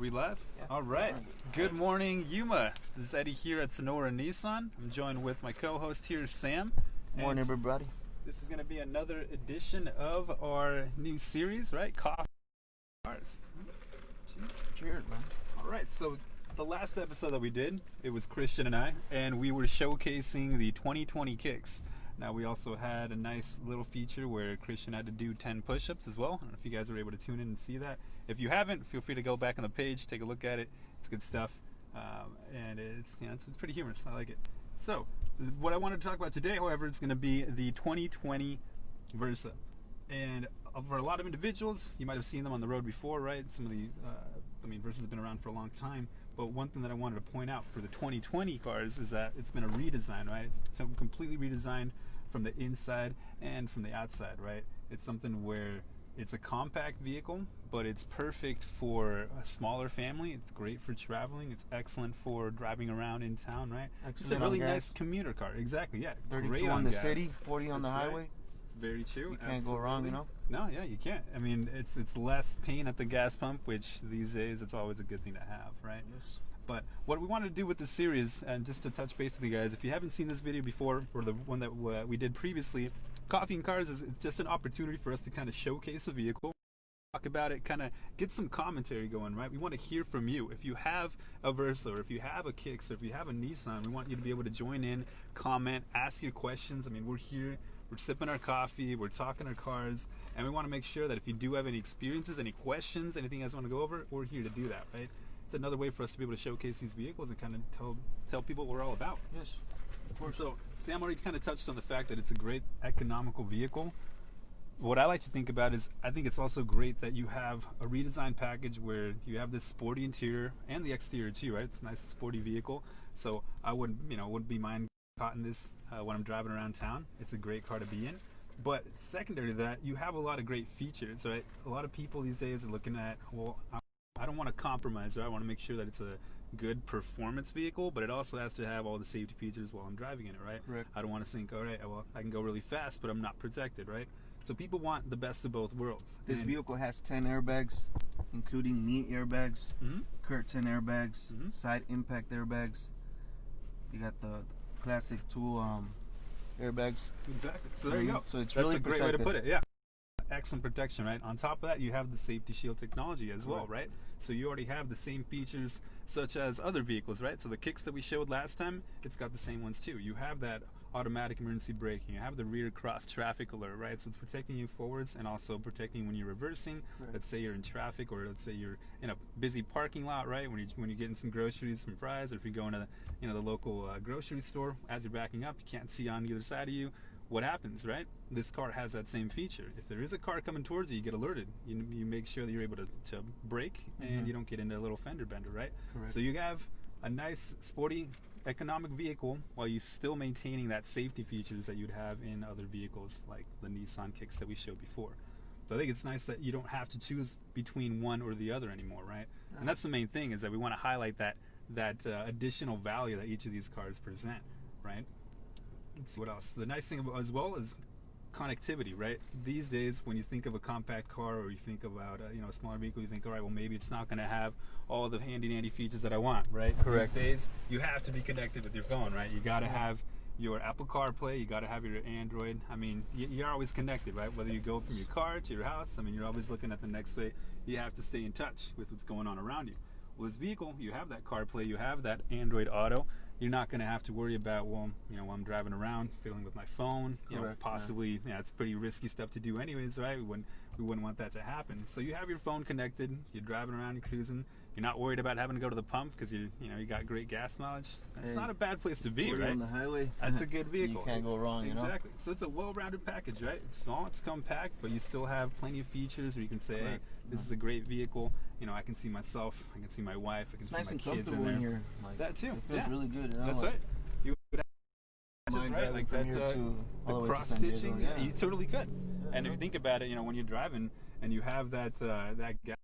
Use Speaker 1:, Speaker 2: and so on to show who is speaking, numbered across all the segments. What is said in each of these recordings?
Speaker 1: we live?
Speaker 2: Yeah.
Speaker 1: All right. Good morning, Yuma. This is Eddie here at Sonora Nissan. I'm joined with my co-host here, Sam.
Speaker 2: Morning, everybody.
Speaker 1: This is going to be another edition of our new series, right? Coffee Cars.
Speaker 2: Cheers, man.
Speaker 1: All right. So the last episode that we did, it was Christian and I, and we were showcasing the 2020 kicks. Now, we also had a nice little feature where Christian had to do 10 push-ups as well. I don't know if you guys were able to tune in and see that. If you haven't, feel free to go back on the page, take a look at it. It's good stuff, and it's pretty humorous. I like it. So, what I wanted to talk about today, however, is going to be the 2020 Versa. And for a lot of individuals, you might have seen them on the road before, right? Some of the, Versa's been around for a long time. But one thing that I wanted to point out for the 2020 cars is that it's been a redesign, right? It's completely redesigned from the inside and from the outside, right? It's something where it's a compact vehicle, but it's perfect for a smaller family. It's great for traveling. It's excellent for driving around in town, right?
Speaker 2: Excellent.
Speaker 1: It's a really nice commuter car. Exactly, yeah.
Speaker 2: 32 on the city, 40 on the highway.
Speaker 1: Right. Very true.
Speaker 2: You can't go wrong, you know?
Speaker 1: No, yeah, you can't. I mean, it's less pain at the gas pump, which these days it's always a good thing to have, right?
Speaker 2: Yes.
Speaker 1: But what we wanted to do with this series, and just to touch base with you guys, if you haven't seen this video before, or the one that we did previously, Coffee and Cars it's just an opportunity for us to kind of showcase a vehicle, talk about it, kind of get some commentary going, right? We want to hear from you. If you have a Versa, or if you have a Kicks, or if you have a Nissan, we want you to be able to join in, comment, ask your questions. I mean, we're here. We're sipping our coffee, we're talking our cars, and we want to make sure that if you do have any experiences, any questions, anything you guys want to go over, we're here to do that, right? It's another way for us to be able to showcase these vehicles and kind of tell people what we're all about.
Speaker 2: Yes.
Speaker 1: So Sam already kind of touched on the fact that it's a great economical vehicle. What I like to think about is I think it's also great that you have a redesigned package where you have this sporty interior and the exterior too, right? It's a nice sporty vehicle. So I wouldn't be mind caught this when I'm driving around town. It's a great car to be in. But secondary to that, you have a lot of great features, right? A lot of people these days are looking at, well, I don't want to compromise, right? I want to make sure that it's a good performance vehicle, but it also has to have all the safety features while I'm driving in it, right?
Speaker 2: Right.
Speaker 1: I don't want to think, all right, well, I can go really fast, but I'm not protected, right? So people want the best of both worlds.
Speaker 2: This vehicle has 10 airbags, including knee airbags, curtain airbags, side impact airbags. You got the classic tool airbags.
Speaker 1: Exactly. So there you go.
Speaker 2: So it's
Speaker 1: That's
Speaker 2: really
Speaker 1: a great
Speaker 2: protected.
Speaker 1: way to put it. Yeah. Excellent protection, right? On top of that, you have the safety shield technology as well, right? So you already have the same features such as other vehicles, right? So the Kicks that we showed last time, it's got the same ones too. You have that automatic emergency braking. You have the rear cross traffic alert, right? So it's protecting you forwards and also protecting when you're reversing. Right. Let's say you're in traffic, or let's say you're in a busy parking lot, right? When you're getting some groceries, some fries, or if you're going to the local grocery store, as you're backing up, you can't see on either side of you. What happens, right? This car has that same feature. If there is a car coming towards you, you get alerted. You make sure that you're able to brake and you don't get into a little fender bender, right?
Speaker 2: Correct.
Speaker 1: So you have a nice, sporty, economic vehicle while you still maintaining that safety features that you'd have in other vehicles like the Nissan Kicks that we showed before. So I think it's nice that you don't have to choose between one or the other anymore, right? Yeah. And that's the main thing, is that we want to highlight that additional value that each of these cars present, right? Let's see what else. The nice thing about as well is connectivity, right? These days, when you think of a compact car, or you think about a smaller vehicle, you think, all right, well, maybe it's not going to have all the handy-dandy features that I want, right?
Speaker 2: Correct.
Speaker 1: These days, you have to be connected with your phone, right? You got to have your Apple CarPlay, you got to have your Android. I mean, you're always connected, right? Whether you go from your car to your house, I mean, you're always looking at the next day. You have to stay in touch with what's going on around you. Well, this vehicle, you have that CarPlay, you have that Android Auto. You're not going to have to worry about, well, when I'm driving around, fiddling with my phone, possibly, it's pretty risky stuff to do anyways, right? We wouldn't want that to happen. So you have your phone connected, you're driving around, you're cruising, you're not worried about having to go to the pump because you got great gas mileage. That's not a bad place to be, right?
Speaker 2: On the highway.
Speaker 1: That's a good vehicle.
Speaker 2: You can't go wrong,
Speaker 1: Exactly. So it's a well-rounded package, right? It's small, it's compact, but you still have plenty of features where you can say, hey, this is a great vehicle. I can see myself, I can see my wife, I can see
Speaker 2: nice
Speaker 1: my
Speaker 2: and
Speaker 1: kids in
Speaker 2: comfortable
Speaker 1: there.
Speaker 2: in here. Like,
Speaker 1: that too.
Speaker 2: It feels really good.
Speaker 1: That's right. You would have right, like that the cross stitching. Yeah, you totally could. Yeah, and if you think about it, when you're driving and you have that gas,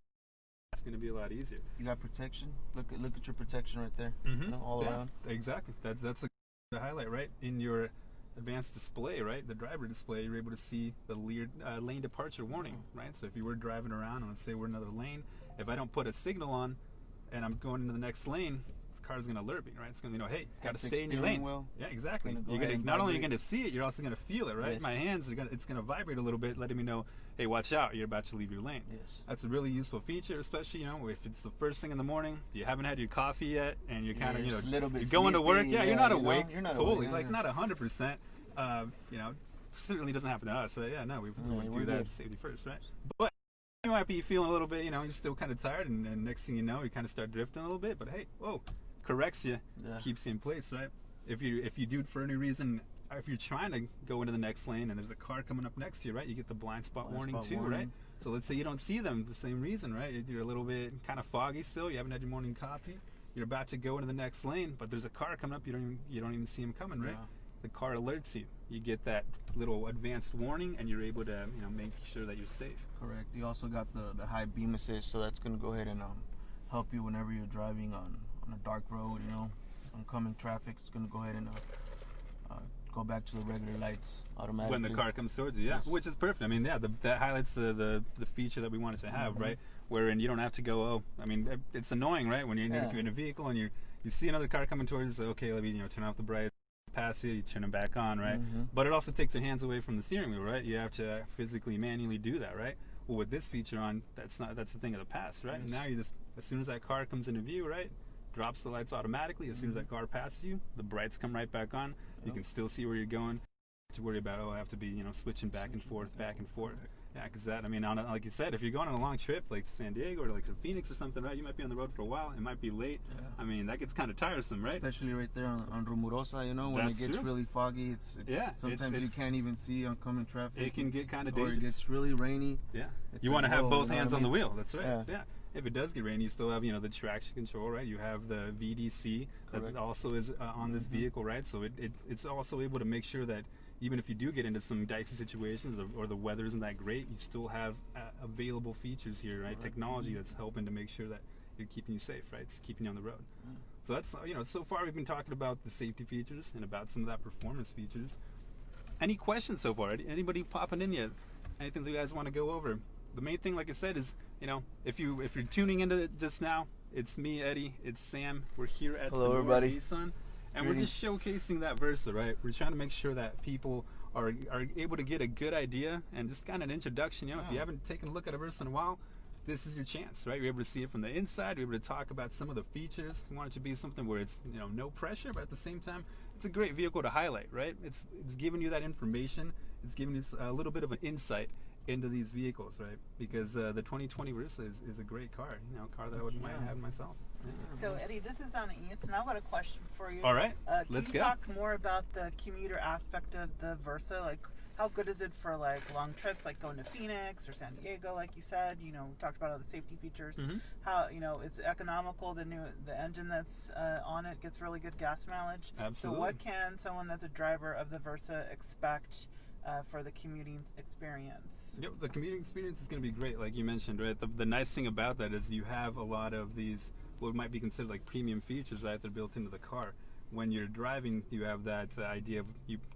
Speaker 1: it's going to be a lot easier.
Speaker 2: You got protection. Look at your protection right there. All around.
Speaker 1: Exactly. That's the highlight, right? In your advanced display, right? The driver display, you're able to see the lane departure warning, right? So if you were driving around and let's say we're in another lane, if I don't put a signal on, and I'm going into the next lane, this car's going to alert me, right? It's going to hey, got to stay in your
Speaker 2: steering
Speaker 1: lane.
Speaker 2: wheel.
Speaker 1: Yeah, exactly.
Speaker 2: It's gonna go
Speaker 1: You're
Speaker 2: ahead
Speaker 1: gonna
Speaker 2: and
Speaker 1: not only you're
Speaker 2: vibrate.
Speaker 1: going to see it, you're also going to feel it, right?
Speaker 2: Yes.
Speaker 1: My hands are it's going to vibrate a little bit, letting me know, hey, watch out, you're about to leave your lane.
Speaker 2: Yes.
Speaker 1: That's a really useful feature, especially if it's the first thing in the morning, you haven't had your coffee yet, and you're kind of
Speaker 2: just a little bit
Speaker 1: you're going to work.
Speaker 2: sleepy,
Speaker 1: Yeah, you're
Speaker 2: yeah,
Speaker 1: not
Speaker 2: you know,
Speaker 1: awake.
Speaker 2: you're not
Speaker 1: totally,
Speaker 2: awake,
Speaker 1: like
Speaker 2: yeah.
Speaker 1: not 100%. Certainly doesn't happen to us. So yeah, no, we
Speaker 2: we're
Speaker 1: do that
Speaker 2: good.
Speaker 1: safety first, right? But you might be feeling a little bit, you're still kind of tired, and next thing you know, you kind of start drifting a little bit. But hey, whoa, corrects you, keeps you in place, right? If you do it for any reason, if you're trying to go into the next lane and there's a car coming up next to you, right? You get the blind spot warning too, right? So let's say you don't see them the same reason, right? You're a little bit kind of foggy still. You haven't had your morning coffee. You're about to go into the next lane, but there's a car coming up. You don't even see him coming, right?
Speaker 2: Yeah.
Speaker 1: The car alerts you. You get that little advanced warning, and you're able to make sure that you're safe.
Speaker 2: Correct. You also got the high beam assist, so that's going to go ahead and help you whenever you're driving on a dark road, oncoming traffic. It's going to go ahead and go back to the regular lights automatically.
Speaker 1: When the car comes towards you, yeah. Yes. Which is perfect. I mean, yeah, that highlights the feature that we wanted to have, right? Wherein you don't have to go, it's annoying, right? When you're in a vehicle and you see another car coming towards you, say, okay, let me turn off the bright, pass you turn them back on, right? But it also takes your hands away from the steering wheel, right? You have to physically, manually do that, right? Well, with this feature on, that's the thing of the past, right?
Speaker 2: Yes.
Speaker 1: Now you just, as soon as that car comes into view, right, drops the lights automatically. As soon as that car passes you, the brights come right back on. You can still see where you're going. To worry about, I have to be switching back and forth. Yeah, because like you said, if you're going on a long trip like to San Diego or like to Phoenix or something, right, you might be on the road for a while. It might be late. Yeah. That gets kind of tiresome, right?
Speaker 2: Especially right there on Rumorosa, when
Speaker 1: That's
Speaker 2: it gets
Speaker 1: true.
Speaker 2: really foggy. Sometimes you can't even see oncoming traffic.
Speaker 1: It can get kind of
Speaker 2: Or
Speaker 1: dangerous.
Speaker 2: it gets really rainy.
Speaker 1: Yeah.
Speaker 2: It's
Speaker 1: You want to
Speaker 2: like,
Speaker 1: have
Speaker 2: whoa,
Speaker 1: both hands on the wheel. That's right.
Speaker 2: Yeah.
Speaker 1: If it does get rainy, you still have the traction control, right? You have the VDC that also is on this vehicle, right? So it's also able to make sure that even if you do get into some dicey situations or the weather isn't that great, you still have available features here, right? Technology that's helping to make sure that you're keeping you safe, right? It's keeping you on the road. So that's so far we've been talking about the safety features and about some of that performance features. Any questions so far? Anybody popping in yet? Anything that you guys want to go over? The main thing, like I said, is if you're tuning into it just now, it's me, Eddie. It's Sam. We're here at Sonora Nissan, and we're just showcasing that Versa, right? We're trying to make sure that people are able to get a good idea and just kind of an introduction. If you haven't taken a look at a Versa in a while, this is your chance, right? You're able to see it from the inside. You're able to talk about some of the features. We want it to be something where it's no pressure, but at the same time, it's a great vehicle to highlight, right? It's giving you that information. It's giving you a little bit of an insight into these vehicles, right? Because the 2020 Versa is a great car, a car that I might have myself. Yeah.
Speaker 3: So Eddie, this is Anais, and I've got a question for you.
Speaker 1: All right,
Speaker 3: Can you talk more about the commuter aspect of the Versa? Like, how good is it for like long trips, like going to Phoenix or San Diego, like you said? We talked about all the safety features. How it's economical. The engine that's on it gets really good gas mileage.
Speaker 1: Absolutely.
Speaker 3: So what can someone that's a driver of the Versa expect for the commuting experience?
Speaker 1: The commuting experience is going to be great, like you mentioned, right? The nice thing about that is you have a lot of these, what might be considered like premium features, right? They're built into the car. When you're driving, you have that idea of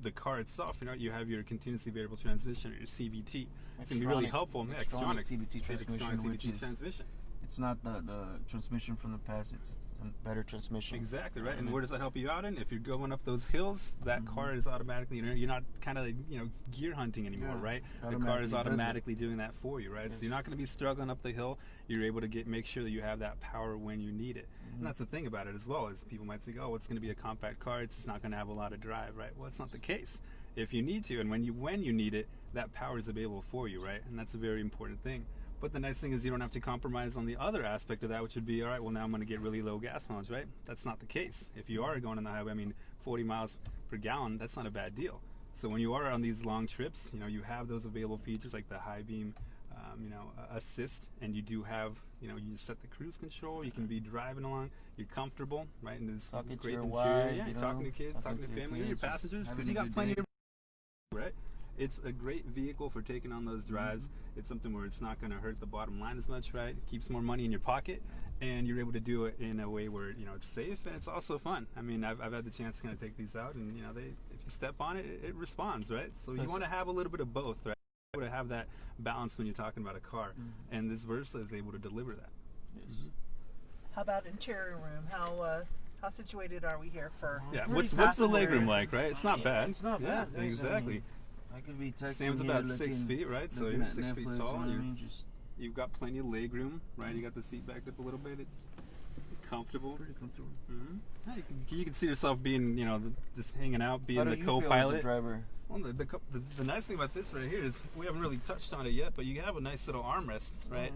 Speaker 1: the car itself. You have your continuously variable transmission, or your CVT. It's going to be really helpful.
Speaker 2: Extronic CVT transmission,
Speaker 1: transmission.
Speaker 2: It's not the transmission from the past. It's a better transmission.
Speaker 1: Exactly, right. And where does that help you out in? If you're going up those hills, that car is automatically, you're not kind of gear hunting anymore, right? The car is automatically doing that for you, right? Yes. So you're not going to be struggling up the hill. You're able to make sure that you have that power when you need it. And that's the thing about it as well, is people might say, oh, it's going to be a compact car. It's not going to have a lot of drive, right? Well, it's not the case. If you need to, and when you need it, that power is available for you, right? And that's a very important thing. But the nice thing is you don't have to compromise on the other aspect of that, which would be, all right, well, now I'm going to get really low gas mileage, right? That's not the case. If you are going on the highway, 40 miles per gallon, that's not a bad deal. So when you are on these long trips, you have those available features like the high beam, assist, and you do have, you set the cruise control. You can be driving along. You're comfortable, right? And this
Speaker 2: talking
Speaker 1: great
Speaker 2: to your
Speaker 1: interior.
Speaker 2: wife,
Speaker 1: you're talking to kids, talking to family, your passengers, because you got plenty of, right? It's a great vehicle for taking on those drives. It's something where it's not going to hurt the bottom line as much, right? It keeps more money in your pocket, and you're able to do it in a way where it's safe and it's also fun. I've had the chance to kind of take these out, and if you step on it, it responds, right? So you want to have a little bit of both, right? You want to have that balance when you're talking about a car, and this Versa is able to deliver that.
Speaker 2: Yes.
Speaker 3: How about interior room? How situated are we here for?
Speaker 1: Yeah,
Speaker 3: three
Speaker 1: what's the legroom
Speaker 3: passengers?
Speaker 1: like, right? It's not bad.
Speaker 2: It's not
Speaker 1: Yeah,
Speaker 2: bad, guys.
Speaker 1: exactly.
Speaker 2: I could be texting.
Speaker 1: Sam's
Speaker 2: here,
Speaker 1: about
Speaker 2: looking,
Speaker 1: 6 feet, right? So
Speaker 2: looking
Speaker 1: you're
Speaker 2: at
Speaker 1: 6 feet
Speaker 2: Netflix,
Speaker 1: tall.
Speaker 2: You know what I
Speaker 1: And
Speaker 2: mean? Just
Speaker 1: you've got plenty of legroom, right? You got the seat backed up a little bit. It's comfortable.
Speaker 2: pretty comfortable.
Speaker 1: Mm-hmm. Yeah, you can see yourself being, just hanging out, being
Speaker 2: How do
Speaker 1: the
Speaker 2: you feel as a
Speaker 1: co-pilot.
Speaker 2: driver?
Speaker 1: Well, the nice thing about this right here is we haven't really touched on it yet, but you have a nice little armrest, right?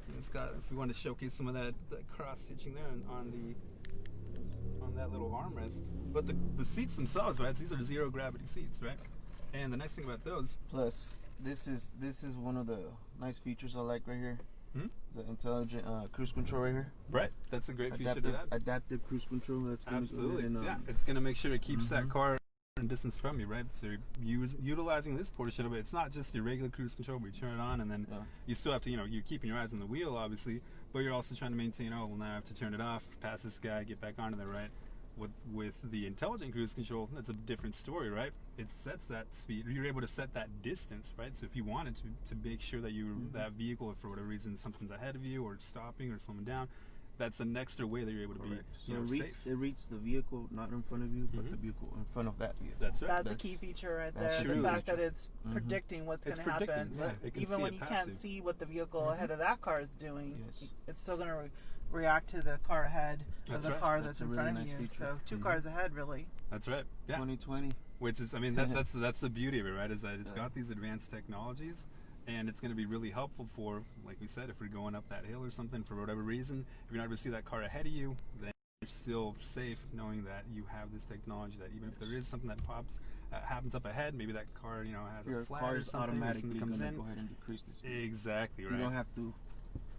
Speaker 1: And it's got, if you want to showcase some of that cross stitching there on that little armrest. But the seats themselves, right? These are zero gravity seats, right? And the nice thing about those,
Speaker 2: Plus, this is one of the nice features I like right here. The intelligent cruise control right here.
Speaker 1: right? That's a great feature to that.
Speaker 2: Adaptive cruise control. That's gonna
Speaker 1: Absolutely.
Speaker 2: Go ahead and,
Speaker 1: Yeah, it's going to make sure it keeps that car in distance from you, right? So you're utilizing this portion of it. It's not just your regular cruise control where you turn it on and then you still have to, you're keeping your eyes on the wheel, obviously, but you're also trying to maintain, now I have to turn it off, pass this guy, get back onto there, right? With the intelligent cruise control, that's a different story, right? It sets that speed. You're able to set that distance, right? So if you wanted to make sure that that vehicle, if for whatever reason something's ahead of you or stopping or slowing down, that's an extra way that you're able to be
Speaker 2: So
Speaker 1: safe.
Speaker 2: it reads the vehicle not in front of you, but the vehicle in front of that vehicle.
Speaker 1: That's right.
Speaker 3: That's a key feature right there.
Speaker 2: that's
Speaker 3: The
Speaker 1: true.
Speaker 3: fact that it's predicting what's going
Speaker 1: It's
Speaker 3: to happen.
Speaker 1: predicting, right. It can
Speaker 3: Even
Speaker 1: see
Speaker 3: when
Speaker 1: it
Speaker 3: you
Speaker 1: past
Speaker 3: can't
Speaker 1: you.
Speaker 3: see what the vehicle ahead of that car is doing,
Speaker 2: Yes.
Speaker 3: it's still going to react to the car ahead of
Speaker 1: That's
Speaker 3: the
Speaker 1: right.
Speaker 3: car
Speaker 2: That's
Speaker 3: that's
Speaker 2: a
Speaker 3: in
Speaker 2: really
Speaker 3: front of
Speaker 2: nice
Speaker 3: you.
Speaker 2: feature.
Speaker 3: So 2 cars ahead, really.
Speaker 1: That's right. Yeah.
Speaker 2: 2020.
Speaker 1: Which is, that's the beauty of it, right? Is that it's got these advanced technologies, and it's going to be really helpful for, like we said, if you're going up that hill or something for whatever reason, if you're not able to see that car ahead of you, then you're still safe knowing that you have this technology. That even if there is something that happens up ahead, maybe that car, has
Speaker 2: Your
Speaker 1: a flat
Speaker 2: car
Speaker 1: or
Speaker 2: is
Speaker 1: something, or
Speaker 2: automatically
Speaker 1: something
Speaker 2: going
Speaker 1: comes
Speaker 2: to
Speaker 1: in.
Speaker 2: go ahead and decrease the speed.
Speaker 1: Exactly, right.
Speaker 2: You don't have to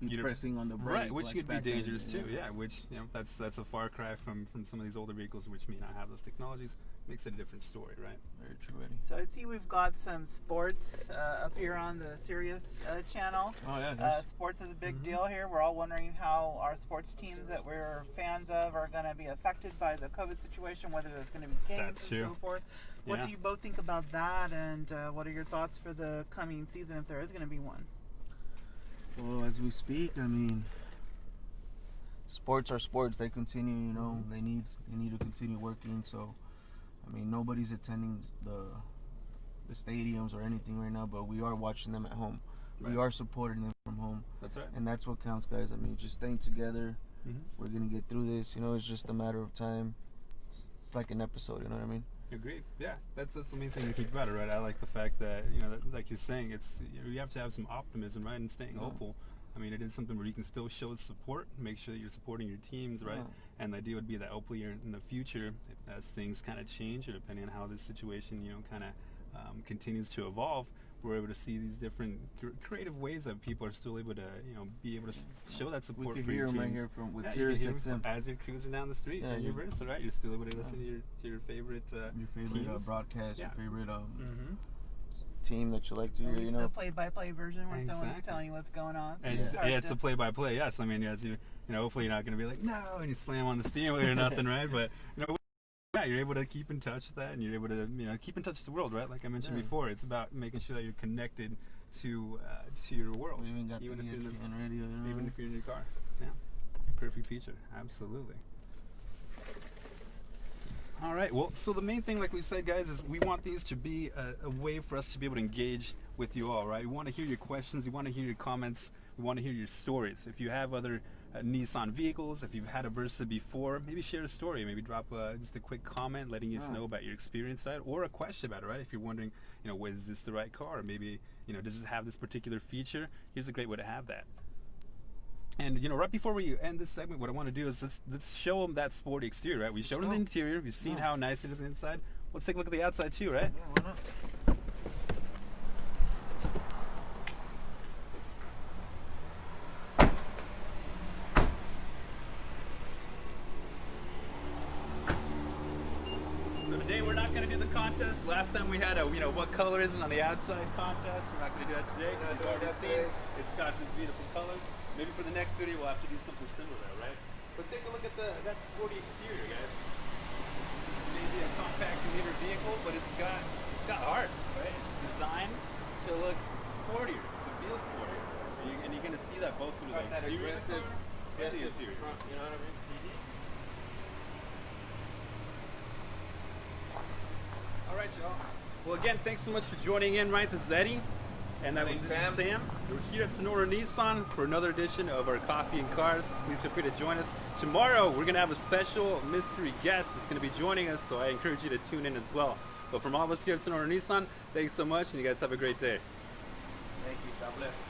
Speaker 2: be
Speaker 1: You don't-
Speaker 2: pressing on the brake.
Speaker 1: Right, which
Speaker 2: like
Speaker 1: could be
Speaker 2: back then,
Speaker 1: dangerous too. Yeah, which that's a far cry from some of these older vehicles which may not have those technologies. Makes it a different story, right?
Speaker 2: Very true, Eddie.
Speaker 3: So I see we've got some sports up here on the Sirius channel.
Speaker 2: Oh yeah.
Speaker 3: Sports is a big deal here. We're all wondering how our sports teams that we're fans of are going to be affected by the COVID situation, whether there's going to be games
Speaker 1: That's
Speaker 3: and
Speaker 1: true.
Speaker 3: so forth. What
Speaker 1: Yeah.
Speaker 3: do you both think about that, and what are your thoughts for the coming season if there is going to be one?
Speaker 2: Well, as we speak, sports are sports. They continue, They need to continue working. So, nobody's attending the stadiums or anything right now, but we are watching them at home.
Speaker 1: Right.
Speaker 2: We are supporting them from home,
Speaker 1: That's right.
Speaker 2: and that's what counts, guys. Just staying together.
Speaker 1: Mm-hmm.
Speaker 2: We're gonna get through this. It's just a matter of time. It's like an episode. You know what I mean?
Speaker 1: Agreed. Yeah, that's the main thing to keep about it, right? I like the fact that that, like you're saying, it's you have to have some optimism, right, and staying hopeful. It is something where you can still show support, make sure that you're supporting your teams, right?
Speaker 2: Yeah.
Speaker 1: And the idea would be that hopefully in the future, as things kind of change, or depending on how this situation, kind of continues to evolve, we're able to see these different creative ways that people are still able to, be able to show that
Speaker 2: We
Speaker 1: support
Speaker 2: can
Speaker 1: for
Speaker 2: hear
Speaker 1: your
Speaker 2: them
Speaker 1: teams.
Speaker 2: right here from with
Speaker 1: Yeah, you
Speaker 2: Sirius
Speaker 1: can hear 'em
Speaker 2: XM.
Speaker 1: as you're cruising down the street,
Speaker 2: Yeah,
Speaker 1: and you're
Speaker 2: you-
Speaker 1: Versa, right? You're still able to listen to your favorite
Speaker 2: Your favorite
Speaker 1: teams.
Speaker 2: broadcast,
Speaker 1: Yeah.
Speaker 2: your favorite
Speaker 1: Mm-hmm.
Speaker 2: team that you like to
Speaker 3: At
Speaker 2: hear.
Speaker 3: least the play-by-play version where someone's
Speaker 1: Exactly.
Speaker 3: telling you what's going on. So
Speaker 1: And
Speaker 3: it's hard
Speaker 1: it's
Speaker 3: to-
Speaker 1: a play-by-play. Yes, as you hopefully you're not going to be like no, and you slam on the steering wheel or nothing, right? But yeah, you're able to keep in touch with that, and you're able to keep in touch with the world, right? Like I mentioned before, it's about making sure that you're connected to your world.
Speaker 2: We even got
Speaker 1: Even
Speaker 2: the
Speaker 1: if you're in
Speaker 2: ESPN radio.
Speaker 1: Even if you're in your car. Yeah, perfect feature. Absolutely. All right. Well, so the main thing, like we said, guys, is we want these to be a way for us to be able to engage with you all, right? We want to hear your questions. We want to hear your comments. We want to hear your stories. If you have other Nissan vehicles, if you've had a Versa before, maybe share a story. Maybe drop just a quick comment letting us know about your experience, right? Or a question about it, right? If you're wondering, is this the right car? Or maybe, does it have this particular feature? Here's a great way to have that. And right before we end this segment, what I want to do is let's show them that sporty exterior, right? We showed them the interior. We've seen how nice it is inside. Let's take a look at the outside too, right?
Speaker 2: Yeah, why not?
Speaker 1: So today we're not going to do the contest. Last time we had a what color is it on the outside contest. We're not going to do that today. You've already seen it's got this beautiful color. Maybe for the next video we'll have to do something similar, right? But take a look at that sporty exterior, guys. This may be a compact liter vehicle, but it's got heart, right? It's designed to look sportier, to feel sportier. And you're going to see that both through the
Speaker 2: Got that
Speaker 1: exterior of the
Speaker 2: aggressive
Speaker 1: car.
Speaker 2: Yes,
Speaker 1: the
Speaker 2: the
Speaker 1: interior.
Speaker 2: front, you know what I mean?
Speaker 1: All right, y'all. Well, again, thanks so much for joining in, right? This is Eddie. And
Speaker 2: My
Speaker 1: this
Speaker 2: name's
Speaker 1: is
Speaker 2: Sam.
Speaker 1: Sam. We're here at Sonora Nissan for another edition of our Coffee and Cars. Please feel free to join us. Tomorrow, we're going to have a special mystery guest that's going to be joining us, so I encourage you to tune in as well. But from all of us here at Sonora Nissan, thanks so much, and you guys have a great day.
Speaker 2: Thank you. God bless.